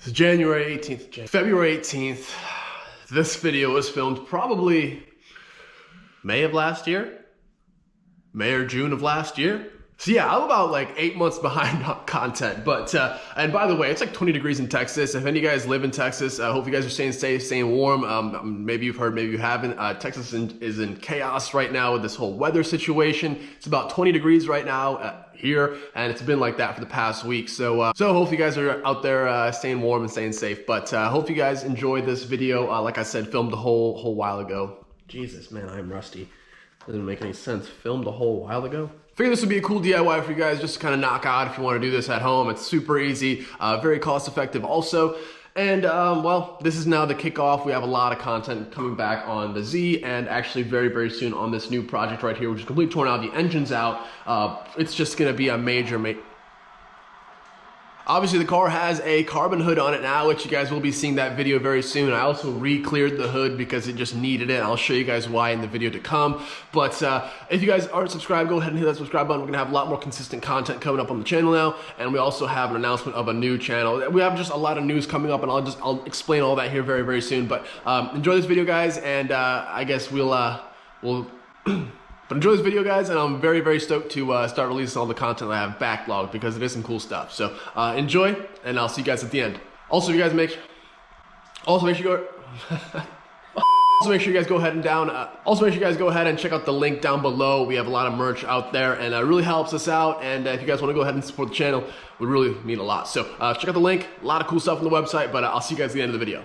It's January 18th, February 18th. This video was filmed probably May of last year, May or June of last year. So yeah, I'm about like 8 months behind on content, but, and by the way, it's like 20 degrees in Texas. If any of you guys live in Texas, I hope you guys are staying safe, staying warm. Maybe you've heard, maybe you haven't. Texas is in chaos right now with this whole weather situation. It's about 20 degrees right now here, and it's been like that for the past week. So hope you guys are out there staying warm and staying safe, but hope you guys enjoyed this video. Like I said, filmed a whole while ago. Jesus, man, I'm rusty. Doesn't make any sense. Filmed a whole while ago. Figured this would be a cool DIY for you guys just to kind of knock out if you want to do this at home. It's super easy, very cost effective also. And well, this is now the kickoff. We have a lot of content coming back on the Z, and actually very soon on this new project right here, which is completely torn out. The engine's out. It's just gonna be a major Obviously, the car has a carbon hood on it now, which you guys will be seeing that video very soon. I also re-cleared the hood because it just needed it. I'll show you guys why in the video to come. But if you guys aren't subscribed, go ahead and hit that subscribe button. We're gonna have a lot more consistent content coming up on the channel now, and we also have an announcement of a new channel. We have just a lot of news coming up, and I'll explain all that here very soon. But enjoy this video, guys, and I guess we'll But enjoy this video, guys, and I'm very stoked to start releasing all the content that I have backlogged because it is some cool stuff. So enjoy, and I'll see you guys at the end. Also, you guys make sure you guys go ahead and check out the link down below. We have a lot of merch out there, and it really helps us out. And if you guys want to go ahead and support the channel, it would really mean a lot. So check out the link. A lot of cool stuff on the website, but I'll see you guys at the end of the video.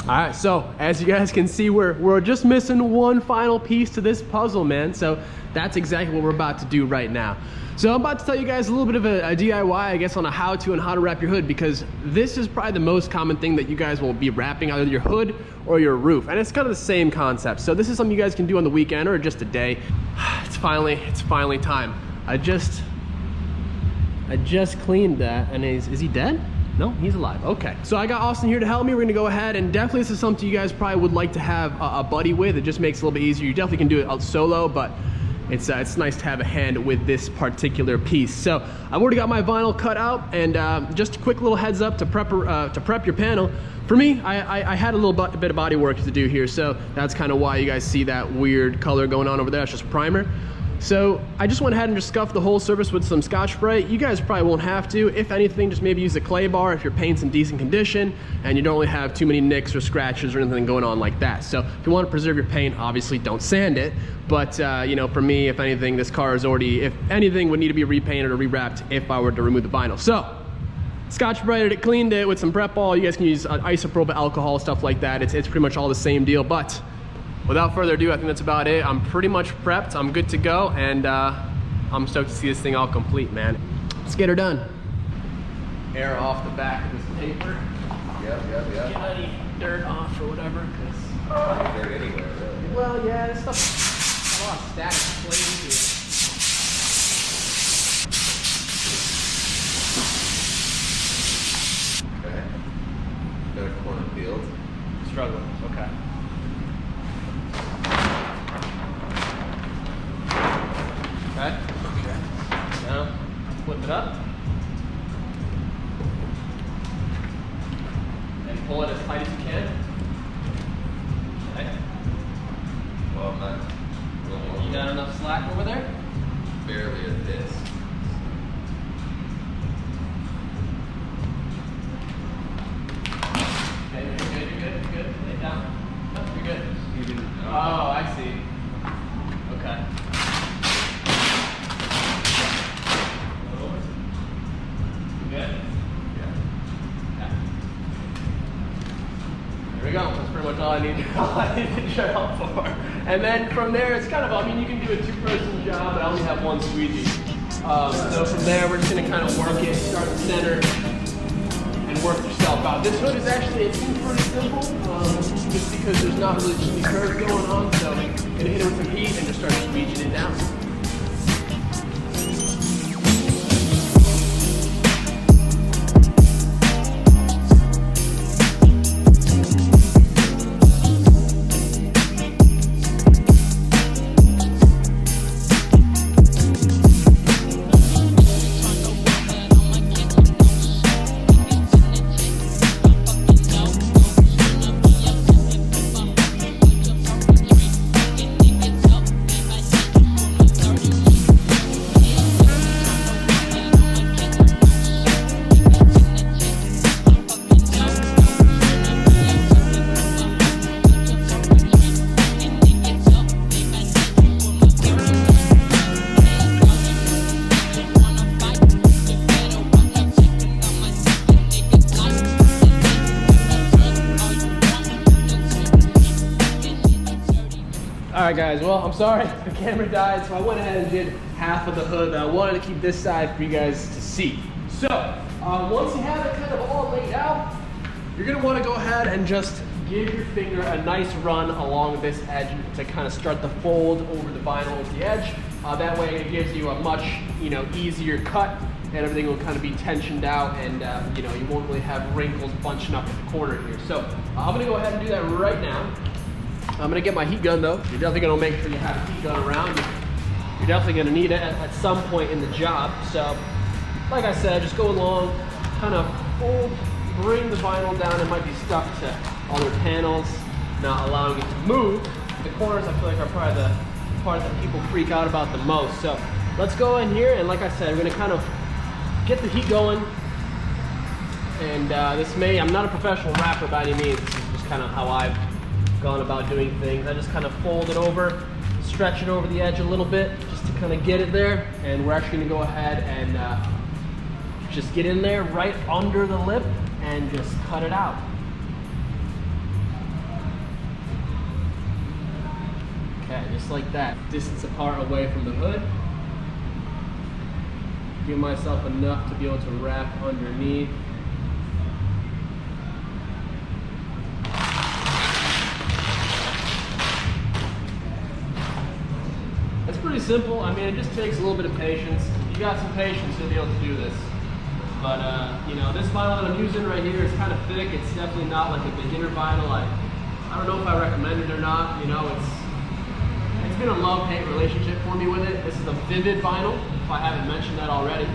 All right, so as you guys can see, we're just missing one final piece to this puzzle, man. So that's exactly what we're about to do right now. So I'm about to tell you guys a little bit of a DIY, I guess, on a how-to and how to wrap your hood, because this is probably the most common thing that you guys will be wrapping, either your hood or your roof. And it's kind of the same concept. So this is something you guys can do on the weekend or just a day. It's finally time. I just cleaned that, and is he dead? No, he's alive. Okay. So I got Austin here to help me. We're gonna go ahead, and definitely this is something you guys probably would like to have a buddy with. It just makes it a little bit easier. You definitely can do it out solo, but it's nice to have a hand with this particular piece. So I've already got my vinyl cut out, and just a quick little heads up to prep your panel. For me, I had a little bit of body work to do here, so that's kind of why you guys see that weird color going on over there. It's just primer. So I just went ahead and just scuffed the whole surface with some Scotch Brite. You guys probably won't have to. If anything, just maybe use a clay bar if your paint's in decent condition and you don't really have too many nicks or scratches or anything going on like that. So if you want to preserve your paint, obviously don't sand it. But you know, for me, if anything, this car is already, if anything, would need to be repainted or rewrapped if I were to remove the vinyl. So Scotch Brited it, cleaned it with some prep ball. You guys can use isopropyl alcohol, stuff like that. It's pretty much all the same deal. But without further ado, I think that's about it. I'm pretty much prepped. I'm good to go, and I'm stoked to see this thing all complete, man. Let's get her done. Air off the back of this paper. Yep. Get any dirt off or whatever. Dirt anywhere, really. Well, yeah, this stuff got a lot of static plays here. Okay. Got a cornfield. Struggling. Okay. Okay. Now, flip it up. And pull it as tight as you can. Okay. Well, I'm not. You got enough slack over there? Barely at this. Okay, you're good. Lay it down. No, you're good. You didn't. Oh, I see. Okay. Good? Yeah. There we go. That's pretty much all I need your help for. And then from there, it's kind of, I mean, you can do a two-person job, but I only have one squeegee. So from there, we're just going to kind of work it, start in the center, and work yourself out. This hood is actually, it seems pretty simple, just because there's not really too many curves going on. So I'm going to hit it with some heat and just start squeegeeing it down. right, guys, well, I'm sorry, the camera died, so I went ahead and did half of the hood, but I wanted to keep this side for you guys to see. So, once you have it kind of all laid out, you're gonna wanna go ahead and just give your finger a nice run along this edge to kind of start the fold over the vinyl with the edge. That way it gives you a much, easier cut, and everything will kind of be tensioned out, and you won't really have wrinkles bunching up at the corner here. So I'm gonna go ahead and do that right now. I'm gonna get my heat gun though. You're definitely gonna make sure you have a heat gun around you. You're definitely gonna need it at some point in the job. So, like I said, just go along, kind of fold, bring the vinyl down. It might be stuck to other panels, not allowing it to move. The corners, I feel like, are probably the part that people freak out about the most. So let's go in here, and like I said, we're gonna kind of get the heat going. And I'm not a professional rapper by any means. This is just kind of how I've gone about doing things. I just kind of fold it over, stretch it over the edge a little bit, just to kind of get it there. And we're actually gonna go ahead and just get in there right under the lip and just cut it out. Okay, just like that. Distance apart away from the hood. Give myself enough to be able to wrap underneath. It's pretty simple. I mean, it just takes a little bit of patience. If you got some patience, you'll be able to do this. But this vinyl that I'm using right here is kind of thick. It's definitely not like a beginner vinyl. I don't know if I recommend it or not. It's been a love-hate relationship for me with it. This is a Vivid vinyl, if I haven't mentioned that already.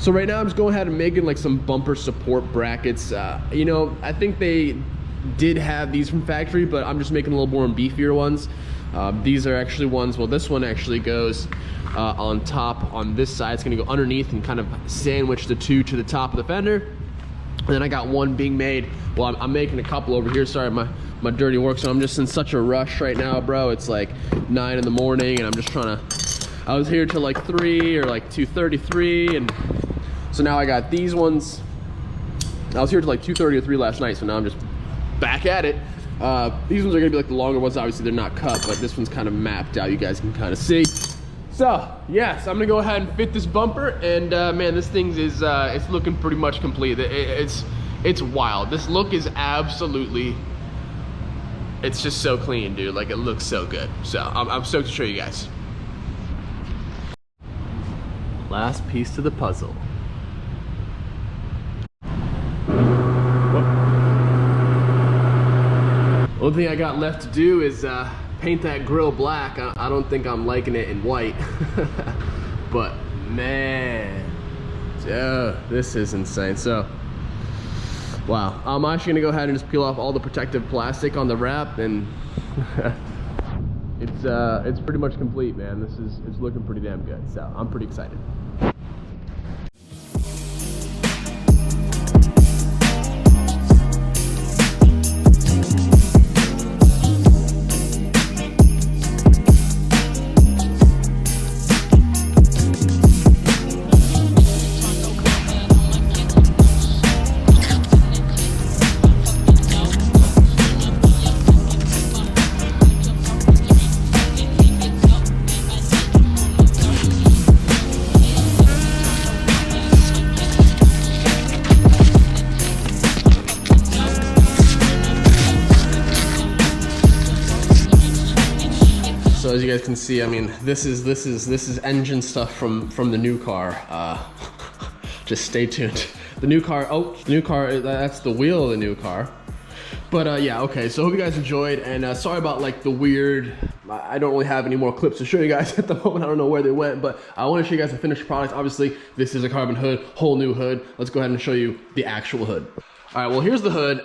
So right now I'm just going ahead and making like some bumper support brackets. I think they did have these from factory, but I'm just making a little more beefier ones. These are actually ones, well, this one actually goes on top on this side. It's gonna go underneath and kind of sandwich the two to the top of the fender. And then I got one being made, well, I'm making a couple over here. Sorry, my dirty work. So I'm just in such a rush right now, bro. It's like 9 in the morning and I'm just trying to, I was here till like 3 or like 2:33, and so now I got these ones. I was here till like 2:30 or 3 last night, so now I'm just back at it. These ones are gonna be like the longer ones. Obviously they're not cut, but this one's kind of mapped out. You guys can kind of see. So yes, I'm gonna go ahead and fit this bumper, and man, this thing is it's looking pretty much complete. It's wild. This look is absolutely, it's just so clean, dude. Like, it looks so good. So I'm stoked to show you guys. Last piece to the puzzle. Only thing I got left to do is paint that grill black. I don't think I'm liking it in white. But man, dude, this is insane. So wow, I'm actually gonna go ahead and just peel off all the protective plastic on the wrap, and it's pretty much complete, man. It's looking pretty damn good. So I'm pretty excited. So as you guys can see, I mean, this is engine stuff from the new car. Just stay tuned. The new car, that's the wheel of the new car. But yeah, okay, so hope you guys enjoyed, and sorry about like the weird, I don't really have any more clips to show you guys at the moment. I don't know where they went, but I want to show you guys the finished product. Obviously, this is a carbon hood, whole new hood. Let's go ahead and show you the actual hood. All right, well, here's the hood.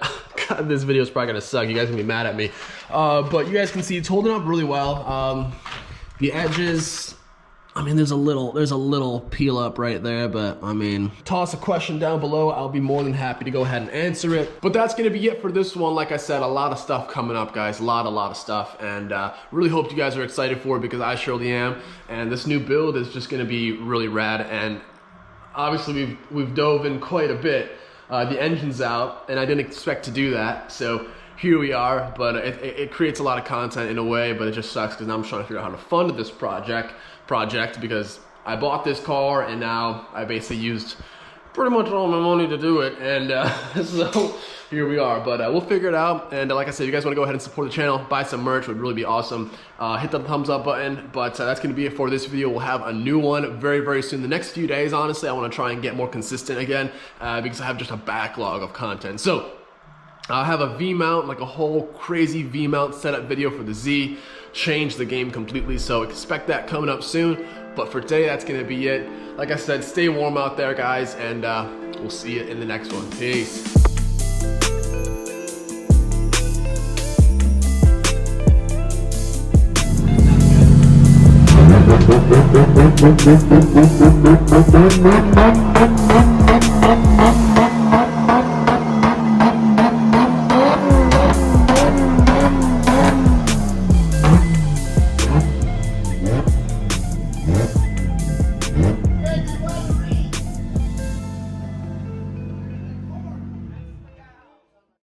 God, this video is probably gonna suck. You guys are gonna be mad at me. But you guys can see it's holding up really well. The edges I mean, there's a little peel up right there, but I mean, toss a question down below. I'll be more than happy to go ahead and answer it. But that's gonna be it for this one. Like I said, a lot of stuff coming up, guys. A lot of stuff, and really hope you guys are excited for it because I surely am. And this new build is just gonna be really rad. And obviously, we've dove in quite a bit. The engine's out, and I didn't expect to do that, so here we are. But it creates a lot of content in a way, but it just sucks because now I'm trying to figure out how to fund this project because I bought this car and now I basically used pretty much all my money to do it, and so here we are. But we'll figure it out. And like I said, if you guys want to go ahead and support the channel, buy some merch, would really be awesome. Hit the thumbs up button. But that's going to be it for this video. We'll have a new one very soon. The next few days, honestly, I want to try and get more consistent again because I have just a backlog of content. So I'll have a V-mount, like a whole crazy V-mount setup video for the Z. Change the game completely, so expect that coming up soon. But for today, that's gonna be it. Like I said, stay warm out there, guys, and we'll see you in the next one. Peace.